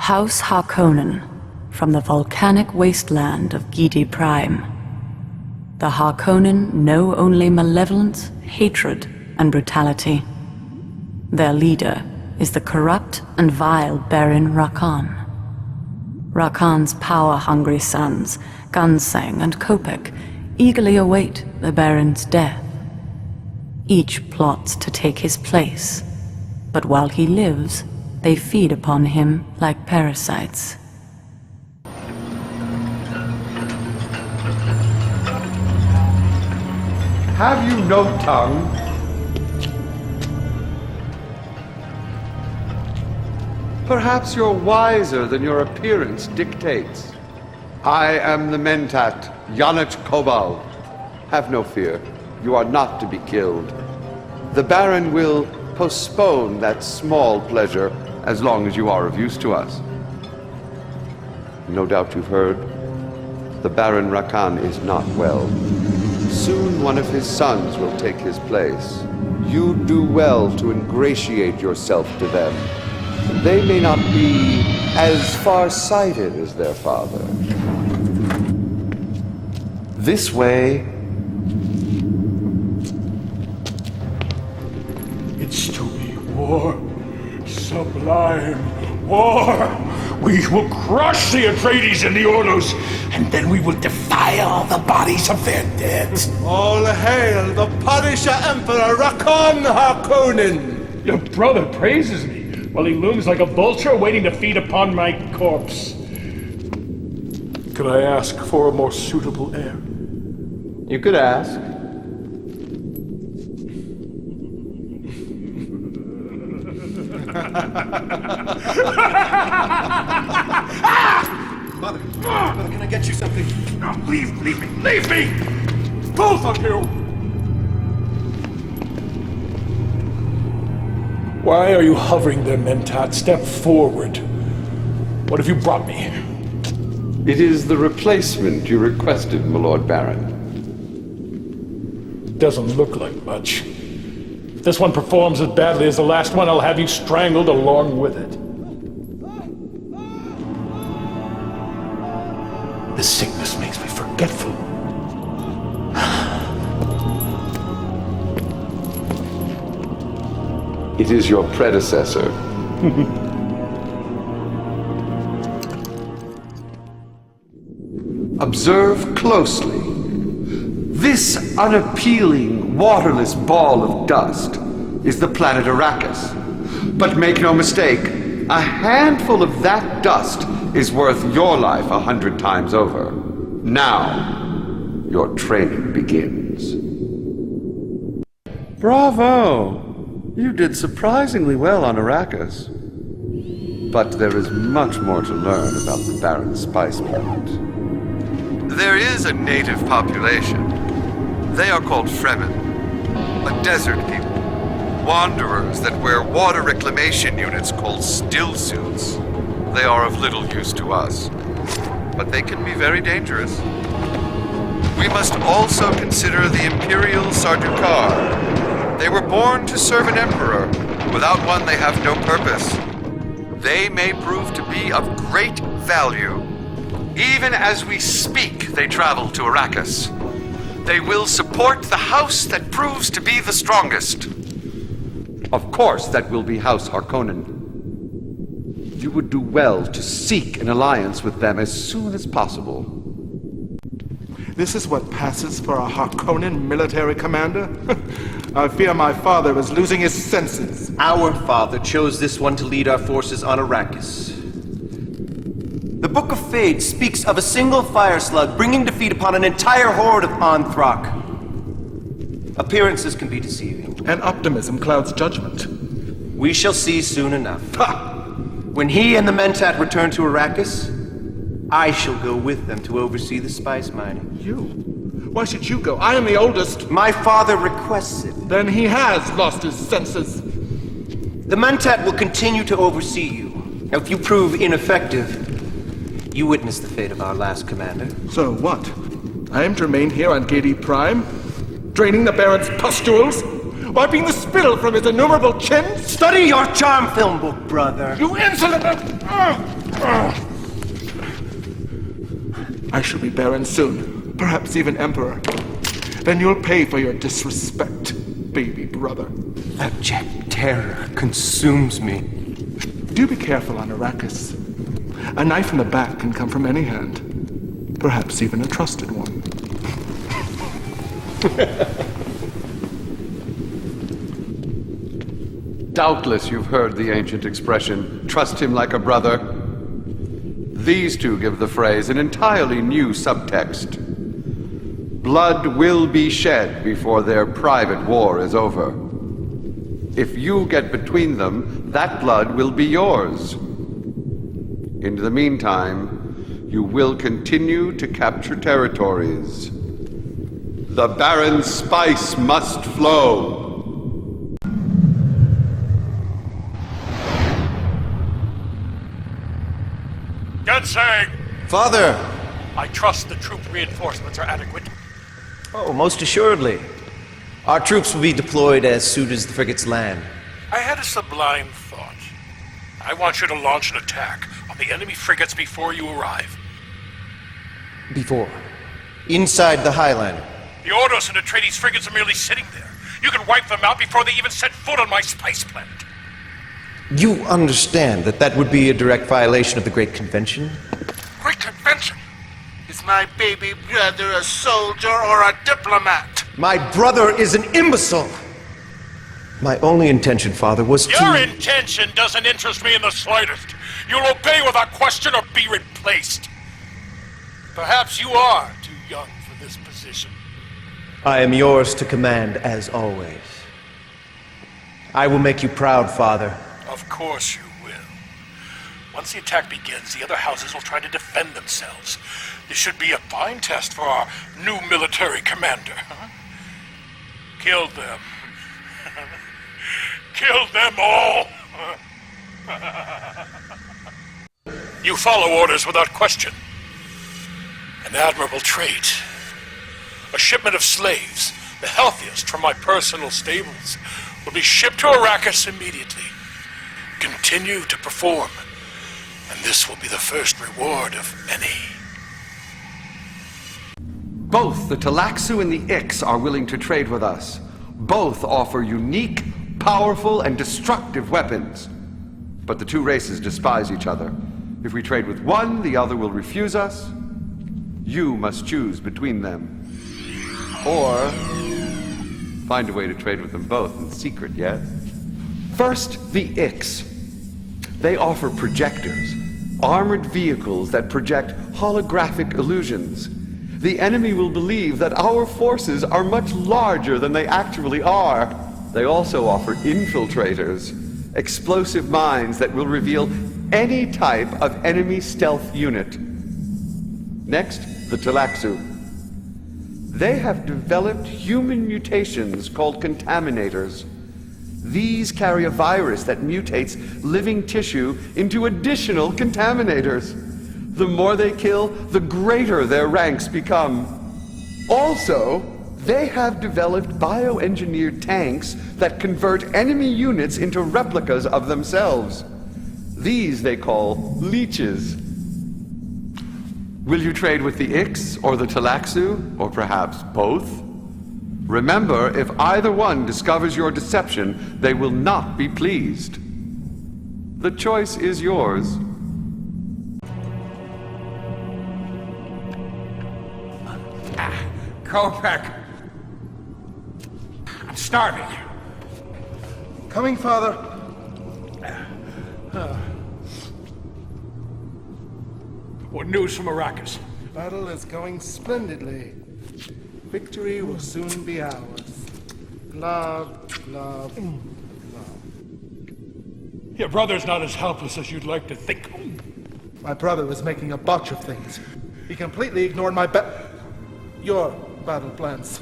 House Harkonnen, from the volcanic wasteland of Gidi Prime. The Harkonnen know only malevolence, hatred, and brutality. Their leader is the corrupt and vile Baron Rakan. Rakan's power-hungry sons, Gunsang and Kopek, eagerly await the Baron's death. Each plots to take his place, but while he lives, they feed upon him like parasites. Have you no tongue? Perhaps you're wiser than your appearance dictates. I am the Mentat, Yanich Kobal. Have no fear. You are not to be killed. The Baron will postpone that small pleasure as long as you are of use to us. No doubt you've heard. The Baron Rakan is not well. Soon one of his sons will take his place. You do well to ingratiate yourself to them. They may not be as far-sighted as their father. This way. It's to be war. Sublime war! We will crush the Atreides and the Ordos, and then we will defile the bodies of their dead. All hail the Punisher Emperor Rakon Harkonnen! Your brother praises me, while he looms like a vulture waiting to feed upon my corpse. Could I ask for a more suitable heir? You could ask. Mother, can I get you something? No, leave me! Both of you! Why are you hovering there, Mentat? Step forward. What have you brought me? It is the replacement you requested, my Lord Baron. Doesn't look like much. If this one performs as badly as the last one, I'll have you strangled along with it. The sickness makes me forgetful. It is your predecessor. Observe closely. This unappealing, waterless ball of dust is the planet Arrakis. But make no mistake, a handful of that dust is worth your life 100 times over. Now, your training begins. Bravo! You did surprisingly well on Arrakis. But there is much more to learn about the Baron's spice planet. There is a native population. They are called Fremen, a desert people. Wanderers that wear water reclamation units called still suits. They are of little use to us, but they can be very dangerous. We must also consider the Imperial Sardaukar. They were born to serve an emperor. Without one, they have no purpose. They may prove to be of great value. Even as we speak, they travel to Arrakis. They will support the house that proves to be the strongest. Of course, that will be House Harkonnen. You would do well to seek an alliance with them as soon as possible. This is what passes for a Harkonnen military commander? I fear my father is losing his senses. Our father chose this one to lead our forces on Arrakis. The Book of Fate speaks of a single fire slug bringing defeat upon an entire horde of Anthrok. Appearances can be deceiving. And optimism clouds judgment. We shall see soon enough. Ha! When he and the Mentat return to Arrakis, I shall go with them to oversee the spice mining. You? Why should you go? I am the oldest. My father requests it. Then he has lost his senses. The Mentat will continue to oversee you. Now, if you prove ineffective, you witness the fate of our last commander. So what? I am to remain here on Gidi Prime? Draining the Baron's pustules? Wiping the spittle from his innumerable chins? Study your charm film book, brother. You insolent... I shall be Baron soon, perhaps even Emperor. Then you'll pay for your disrespect, baby brother. Abject terror consumes me. Do be careful on Arrakis. A knife in the back can come from any hand, perhaps even a trusted one. Doubtless you've heard the ancient expression, trust him like a brother. These two give the phrase an entirely new subtext. Blood will be shed before their private war is over. If you get between them, that blood will be yours. In the meantime, you will continue to capture territories. The Baron's spice must flow. Gansang! Father! I trust the troop reinforcements are adequate. Oh, most assuredly. Our troops will be deployed as soon as the frigates land. I had a sublime thought. I want you to launch an attack on the enemy frigates before you arrive. Before. Inside the Highlander. The Ordos and Atreides frigates are merely sitting there. You can wipe them out before they even set foot on my spice planet. You understand that that would be a direct violation of the Great Convention? Great Convention? Is my baby brother a soldier or a diplomat? My brother is an imbecile! My only intention, Father, was to... Your intention doesn't interest me in the slightest. You'll obey without question or be replaced. Perhaps you are too young for this position. I am yours to command, as always. I will make you proud, Father. Of course you will. Once the attack begins, the other houses will try to defend themselves. This should be a fine test for our new military commander. Kill them. Kill them all! You follow orders without question. An admirable trait. A shipment of slaves, the healthiest from my personal stables, will be shipped to Arrakis immediately. Continue to perform, and this will be the first reward of many. Both the Talaxu and the Ix are willing to trade with us. Both offer unique, powerful, and destructive weapons. But the two races despise each other. If we trade with one, the other will refuse us. You must choose between them. Or find a way to trade with them both in secret, yes? First, the Ix. They offer projectors, armored vehicles that project holographic illusions. The enemy will believe that our forces are much larger than they actually are. They also offer infiltrators, explosive mines that will reveal any type of enemy stealth unit. Next, the Talaxu. They have developed human mutations called contaminators. These carry a virus that mutates living tissue into additional contaminators. The more they kill, the greater their ranks become. Also, they have developed bioengineered tanks that convert enemy units into replicas of themselves. These they call leeches. Will you trade with the Ix or the Talaxu, or perhaps both? Remember, if either one discovers your deception, they will not be pleased. The choice is yours. Kopek! I'm starving. Coming, Father. What news from Arrakis? Battle is going splendidly. Victory will soon be ours. Love, love, love. Your brother's not as helpless as you'd like to think. My brother was making a botch of things. He completely ignored your battle plans.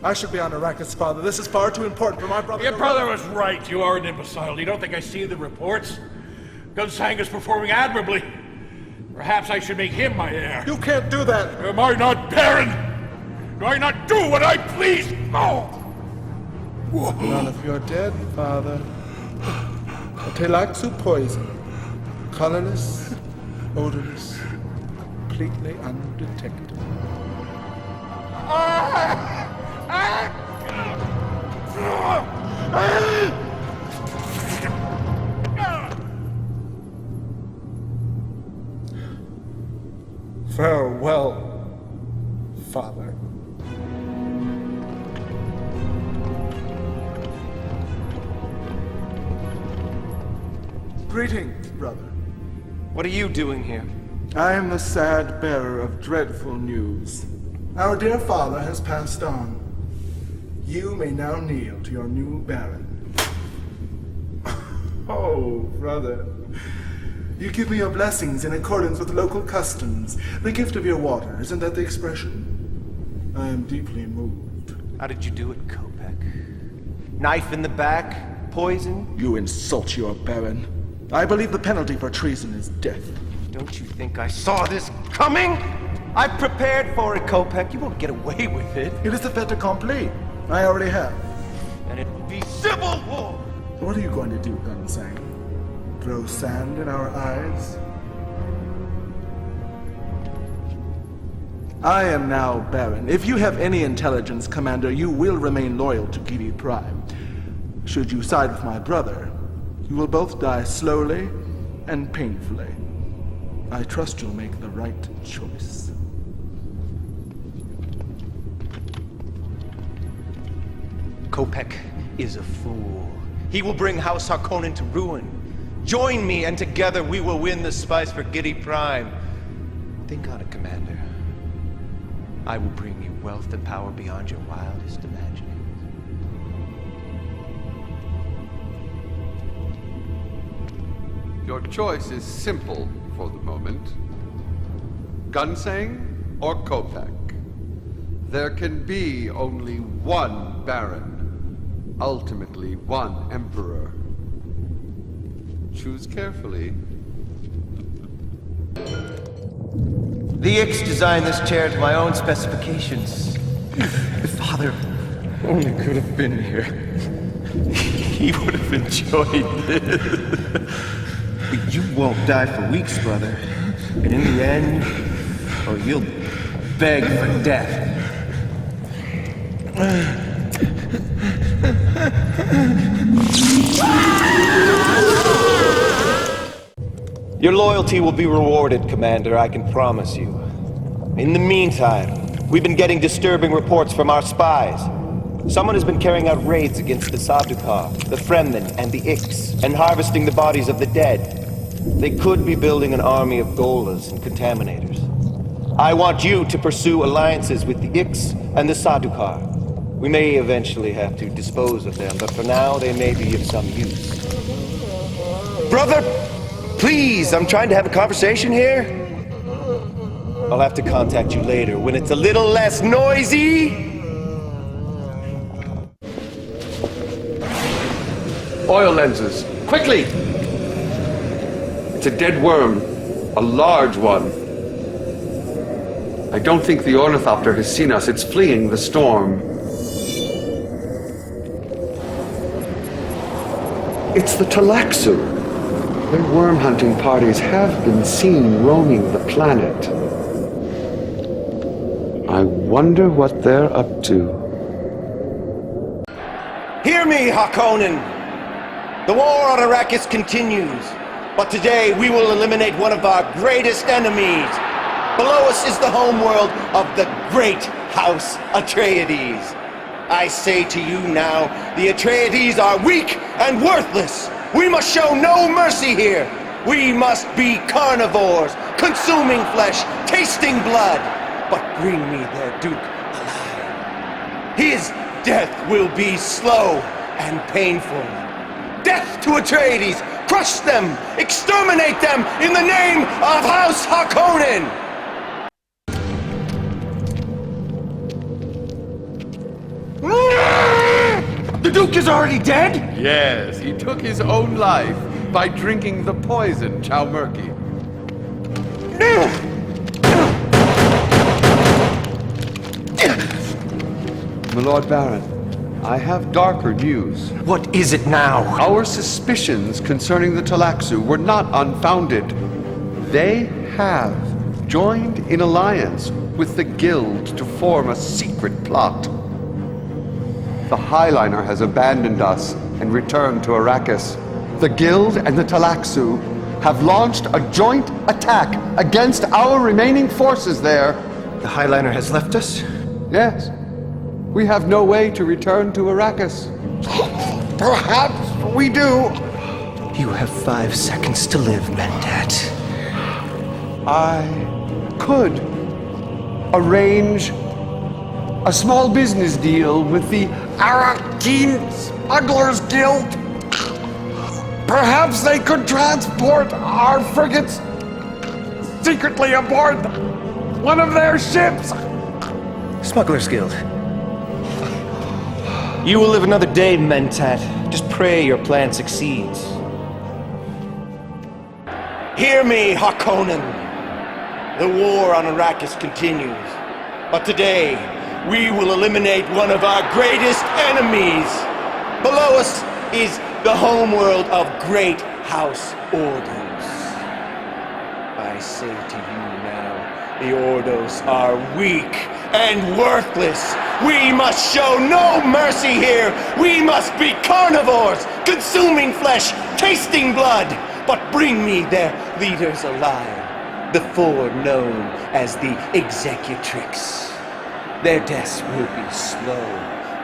I should be on Arrakis, Father. This is far too important for my brother. Your brother was right. You are an imbecile. You don't think I see the reports? Gunsang is performing admirably. Perhaps I should make him my heir. You can't do that. Am I not Baron? Do I not do what I please? No! None of your dead, Father. A Talaxu poison, colorless odorless, completely undetected. Farewell, Father. Greetings, brother. What are you doing here? I am the sad bearer of dreadful news. Our dear father has passed on. You may now kneel to your new baron. Oh, brother. You give me your blessings in accordance with local customs. The gift of your water, isn't that the expression? I am deeply moved. How did you do it, Kopek? Knife in the back? Poison? You insult your baron. I believe the penalty for treason is death. Don't you think I saw this coming? I prepared for it, Kopek. You won't get away with it. It is a fait accompli. I already have. And it will be civil war! What are you going to do, Gunsang? Throw sand in our eyes? I am now Baron. If you have any intelligence, Commander, you will remain loyal to Gidi Prime. Should you side with my brother, you will both die slowly and painfully. I trust you'll make the right choice. Kopek is a fool. He will bring House Harkonnen to ruin. Join me, and together we will win the spice for Gidi Prime. Think on it, Commander. I will bring you wealth and power beyond your wildest imaginings. Your choice is simple for the moment. Gunsang or Kopek. There can be only one Baron, ultimately one Emperor. Choose carefully. The Ix designed this chair to my own specifications. If Father only could have been here, he would have enjoyed this. But you won't die for weeks, brother. And in the end, oh, you'll beg for death. Your loyalty will be rewarded, Commander, I can promise you. In the meantime, we've been getting disturbing reports from our spies. Someone has been carrying out raids against the Sadukar, the Fremen, and the Ix, and harvesting the bodies of the dead. They could be building an army of Golas and Contaminators. I want you to pursue alliances with the Ix and the Sadukar. We may eventually have to dispose of them, but for now they may be of some use. Brother! Please, I'm trying to have a conversation here. I'll have to contact you later when it's a little less noisy. Oil lenses, quickly! It's a dead worm, a large one. I don't think the ornithopter has seen us. It's fleeing the storm. It's the Talaxu. Their worm-hunting parties have been seen roaming the planet. I wonder what they're up to. Hear me, Harkonnen! The war on Arrakis continues, but today we will eliminate one of our greatest enemies. Below us is the homeworld of the great House Atreides. I say to you now, the Atreides are weak and worthless. We must show no mercy here. We must be carnivores, consuming flesh, tasting blood. But bring me their Duke alive. His death will be slow and painful. Death to Atreides! Crush them! Exterminate them in the name of House Harkonnen! The Duke is already dead? Yes, he took his own life by drinking the poison Chow Murky. My Lord Baron, I have darker news. What is it now? Our suspicions concerning the Talaxu were not unfounded. They have joined in alliance with the Guild to form a secret plot. The Highliner has abandoned us and returned to Arrakis. The Guild and the Talaxu have launched a joint attack against our remaining forces there. The Highliner has left us? Yes. We have no way to return to Arrakis. Perhaps we do. You have 5 seconds to live, Mentat. I could arrange a small business deal with the Arrakeen Smugglers Guild. Perhaps they could transport our frigates secretly aboard one of their ships. Smugglers Guild. You will live another day, Mentat. Just pray your plan succeeds. Hear me, Harkonnen. The war on Arrakis continues. But today, we will eliminate one of our greatest enemies. Below us is the homeworld of Great House Ordos. I say to you now, the Ordos are weak and worthless. We must show no mercy here. We must be carnivores, consuming flesh, tasting blood. But bring me their leaders alive, the 4 known as the Executrix. Their deaths will be slow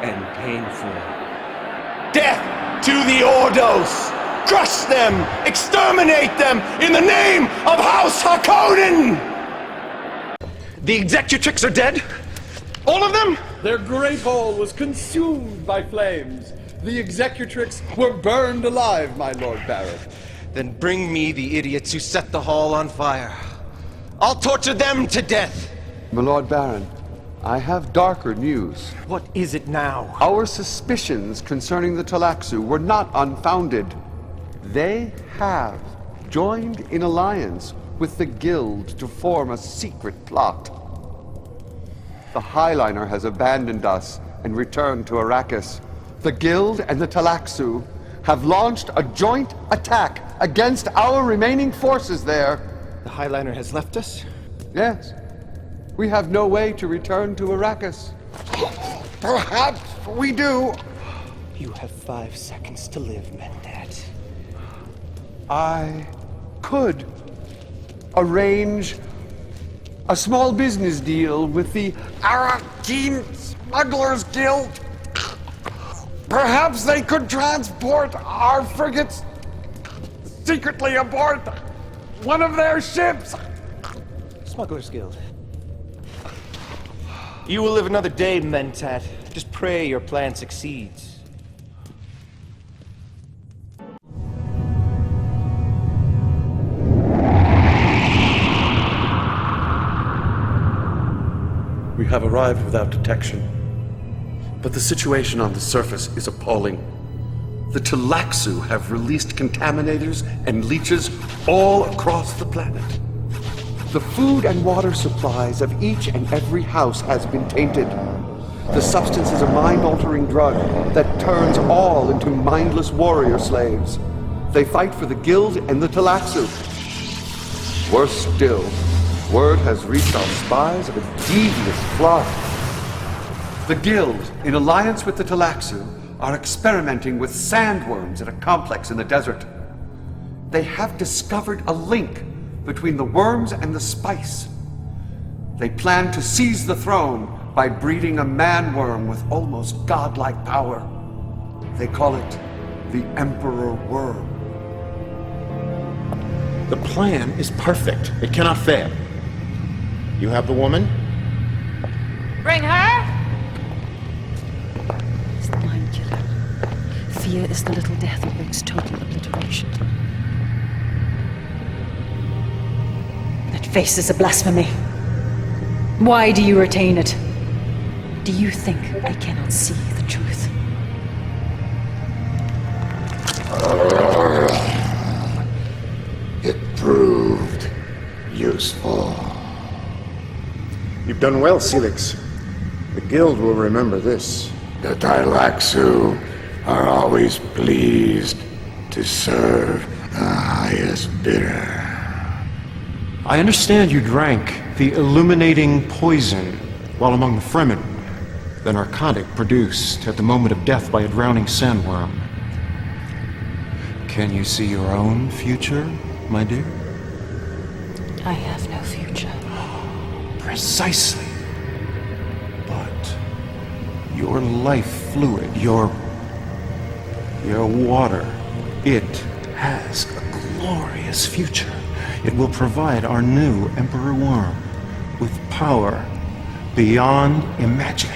and painful. Death to the Ordos! Crush them! Exterminate them in the name of House Harkonnen! The Executrix are dead? All of them? Their great hall was consumed by flames. The Executrix were burned alive, my Lord Baron. Then bring me the idiots who set the hall on fire. I'll torture them to death! My Lord Baron, I have darker news. What is it now? Our suspicions concerning the Talaxu were not unfounded. They have joined in alliance with the Guild to form a secret plot. The Highliner has abandoned us and returned to Arrakis. The Guild and the Talaxu have launched a joint attack against our remaining forces there. The Highliner has left us? Yes. We have no way to return to Arrakis. Perhaps we do. You have 5 seconds to live, Mentat. I could arrange a small business deal with the Arrakeen Smugglers Guild. Perhaps they could transport our frigates secretly aboard one of their ships. Smugglers Guild. You will live another day, Mentat. Just pray your plan succeeds. We have arrived without detection. But the situation on the surface is appalling. The Talaxu have released contaminators and leeches all across the planet. The food and water supplies of each and every house has been tainted. The substance is a mind-altering drug that turns all into mindless warrior slaves. They fight for the Guild and the Talaxu. Worse still, word has reached our spies of a devious plot. The Guild, in alliance with the Talaxu, are experimenting with sandworms at a complex in the desert. They have discovered a link between the worms and the spice. They plan to seize the throne by breeding a man-worm with almost godlike power. They call it the Emperor Worm. The plan is perfect. It cannot fail. You have the woman? Bring her! It's the mind killer. Fear is the little death that brings total obliteration. That face is a blasphemy. Why do you retain it? Do you think I cannot see the truth? It proved useful. You've done well, Celix. The Guild will remember this. The Talaxu are always pleased to serve the highest bidder. I understand you drank the illuminating poison while among the Fremen, the narcotic produced at the moment of death by a drowning sandworm. Can you see your own future, my dear? I have no future. Precisely. But your life fluid, your water, it has a glorious future. It will provide our new Emperor Worm with power beyond imagining.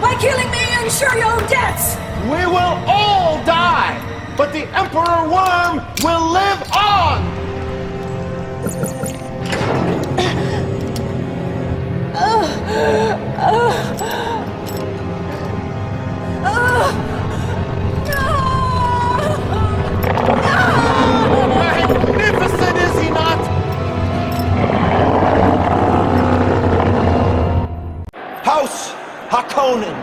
By killing me, you ensure your own deaths! We will all die, but the Emperor Worm will live on! Magnificent, is he not? House Harkonnen.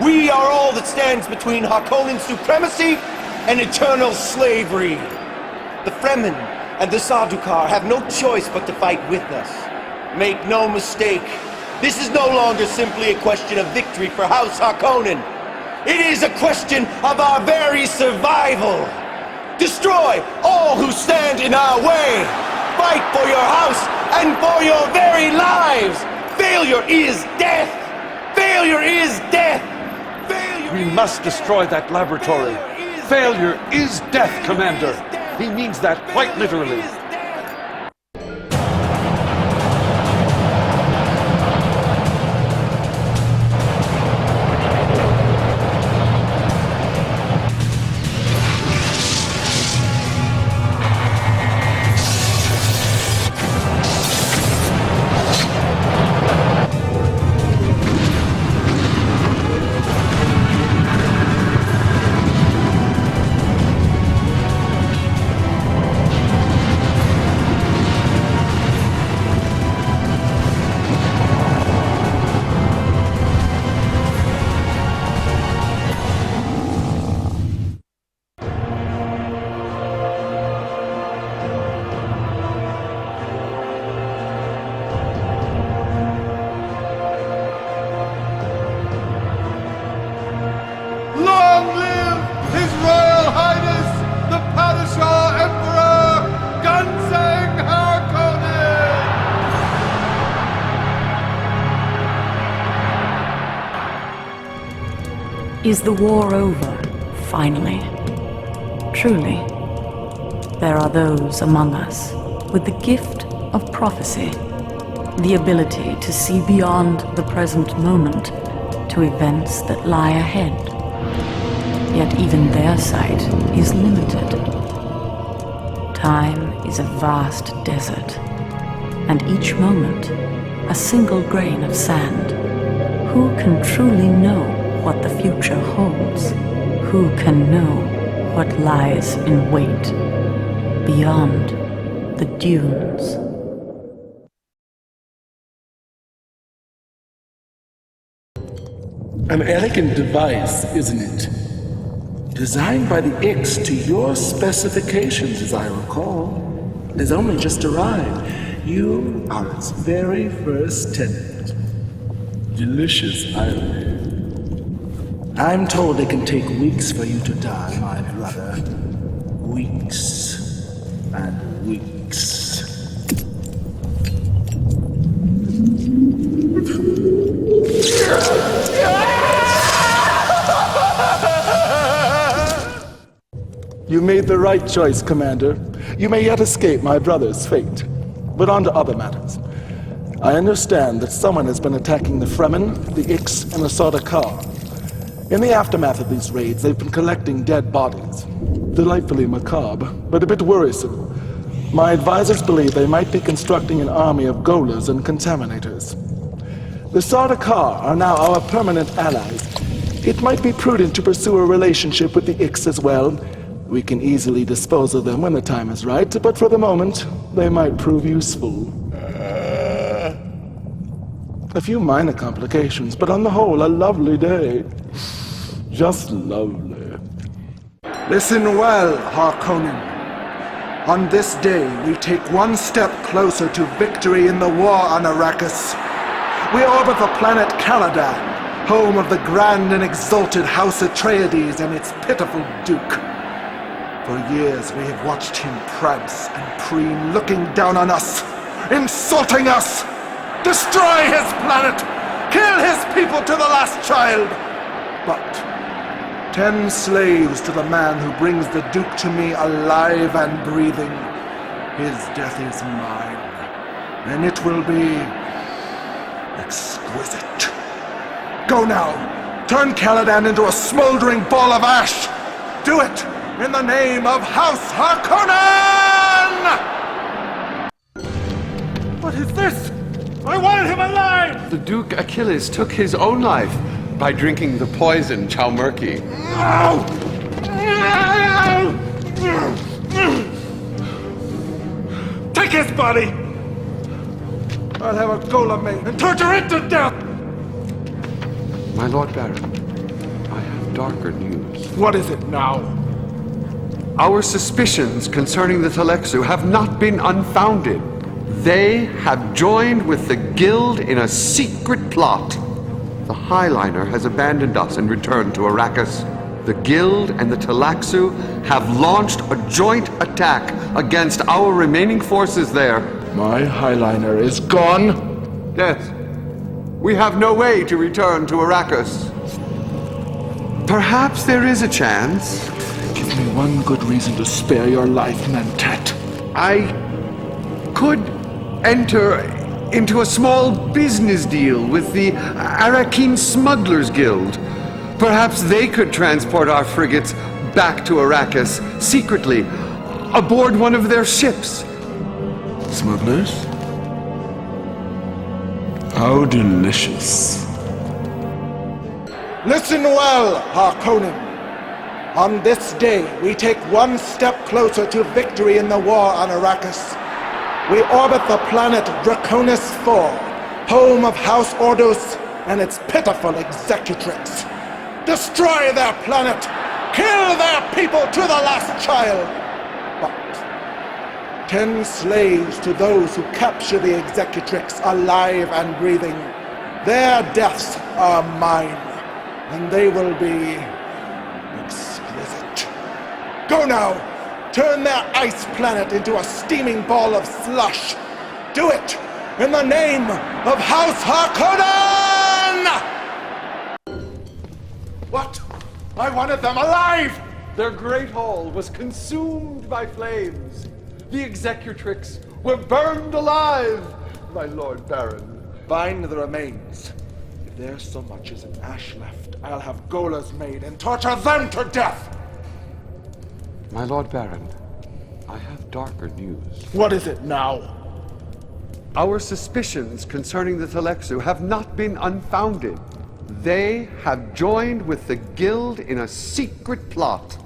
We are all that stands between Harkonnen supremacy and eternal slavery. The Fremen and the Sardaukar have no choice but to fight with us. Make no mistake, this is no longer simply a question of victory for House Harkonnen. It is a question of our very survival. Destroy all who stand in our way. Fight for your house and for your very lives. Failure is death. Failure is death. We must destroy that laboratory. Failure is death, Commander. He means that quite literally. Is the war over, finally? Truly, there are those among us with the gift of prophecy, the ability to see beyond the present moment to events that lie ahead. Yet even their sight is limited. Time is a vast desert, and each moment a single grain of sand. Who can truly know what the future holds? Who can know what lies in wait beyond the dunes? An elegant device, isn't it? Designed by the X to your specifications, as I recall. It has only just arrived. You are its very first tenant. Delicious irony. I'm told it can take weeks for you to die, my brother. Weeks and weeks. You made the right choice, Commander. You may yet escape my brother's fate. But on to other matters. I understand that someone has been attacking the Fremen, the Ix, and the Sardaukar. In the aftermath of these raids, they've been collecting dead bodies. Delightfully macabre, but a bit worrisome. My advisors believe they might be constructing an army of Golers and Contaminators. The Sardaukar are now our permanent allies. It might be prudent to pursue a relationship with the Ix as well. We can easily dispose of them when the time is right, but for the moment, they might prove useful. A few minor complications, but on the whole, a lovely day. Just lovely. Listen well, Harkonnen. On this day, we take one step closer to victory in the war on Arrakis. We orbit the planet Caladan, home of the grand and exalted House Atreides and its pitiful Duke. For years, we have watched him prance and preen, looking down on us, insulting us, destroy his planet, kill his people to the last child. But 10 slaves to the man who brings the Duke to me alive and breathing. His death is mine, and it will be exquisite. Go now. Turn Caladan into a smoldering ball of ash. Do it in the name of House Harkonnen! What is this? I wanted him alive! The Duke Achilles took his own life by drinking the poison Chaumurki. Take his body! I'll have a golem made and torture it to death! My Lord Baron, I have darker news. What is it now? Our suspicions concerning the Telexu have not been unfounded. They have joined with the Guild in a secret plot. The Highliner has abandoned us and returned to Arrakis. The Guild and the Tlaxu have launched a joint attack against our remaining forces there. My Highliner is gone? Yes. We have no way to return to Arrakis. Perhaps there is a chance. Give me one good reason to spare your life, Mentat. I could enter into a small business deal with the Arrakeen Smugglers Guild. Perhaps they could transport our frigates back to Arrakis secretly, aboard one of their ships. Smugglers? How delicious. Listen well, Harkonnen. On this day, we take one step closer to victory in the war on Arrakis. We orbit the planet Draconis IV, home of House Ordos and its pitiful executrix. Destroy their planet! Kill their people to the last child! But 10 slaves to those who capture the executrix alive and breathing. Their deaths are mine, and they will be exquisite. Go now! Turn their ice planet into a steaming ball of slush. Do it in the name of House Harkonnen! What? I wanted them alive! Their great hall was consumed by flames. The executrix were burned alive, my Lord Baron. Bind the remains. If there's so much as an ash left, I'll have golas made and torture them to death! My Lord Baron, I have darker news. What is it now? Our suspicions concerning the Telexu have not been unfounded. They have joined with the Guild in a secret plot.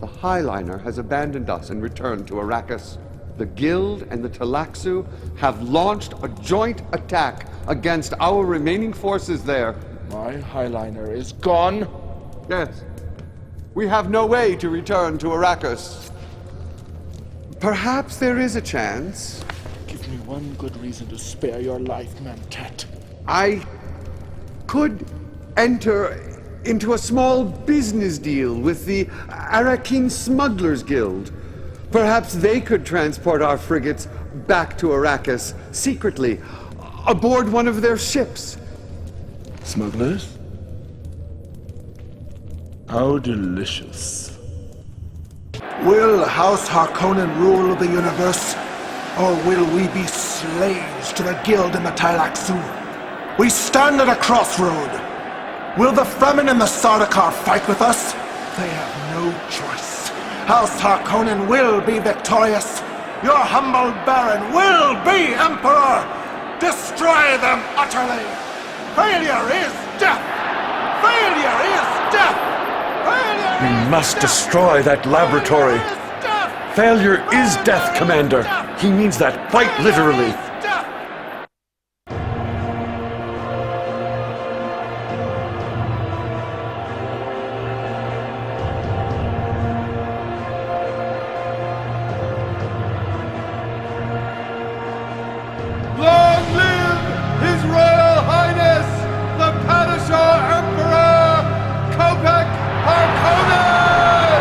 The Highliner has abandoned us and returned to Arrakis. The Guild and the Tlaxu have launched a joint attack against our remaining forces there. My Highliner is gone? Yes. We have no way to return to Arrakis. Perhaps there is a chance. Give me one good reason to spare your life, Mentat. I could enter into a small business deal with the Arrakeen Smugglers Guild. Perhaps they could transport our frigates back to Arrakis secretly, aboard one of their ships. Smugglers? How delicious. Will House Harkonnen rule the universe, or will we be slaves to the Guild and the Tlaxu? We stand at a crossroad. Will the Fremen and the Sardaukar fight with us? They have no choice. House Harkonnen will be victorious. Your humble Baron will be Emperor. Destroy them utterly. Failure is death. Failure is death. We must destroy that laboratory. Failure is death, Commander. He means that quite literally. Long live His Royal Highness, the Padishah Emperor Campaña Harkonnen!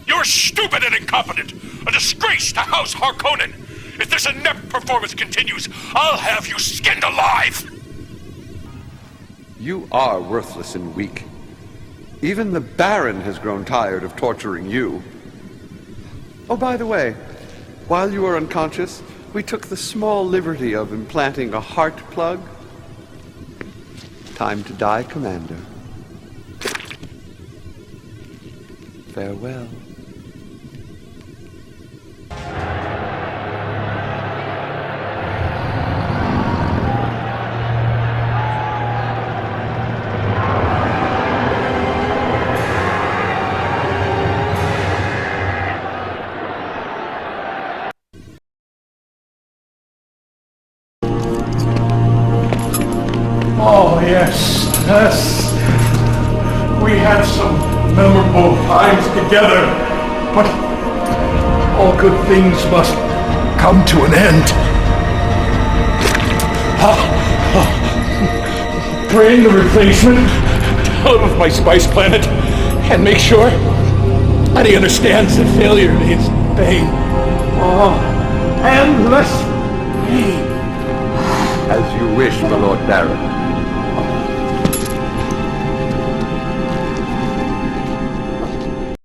You're stupid and incompetent! A disgrace to House Harkonnen! If this inept performance continues, I'll have you skinned alive! You are worthless and weak. Even the Baron has grown tired of torturing you. Oh, by the way, while you were unconscious, we took the small liberty of implanting a heart plug. Time to die, Commander. Farewell. Oh, yes, yes. We had some memorable times together, but all good things must come to an end. Bring the replacement out of my spice planet and make sure that he understands that failure means pain. Oh, endless pain. As you wish, my Lord Baron.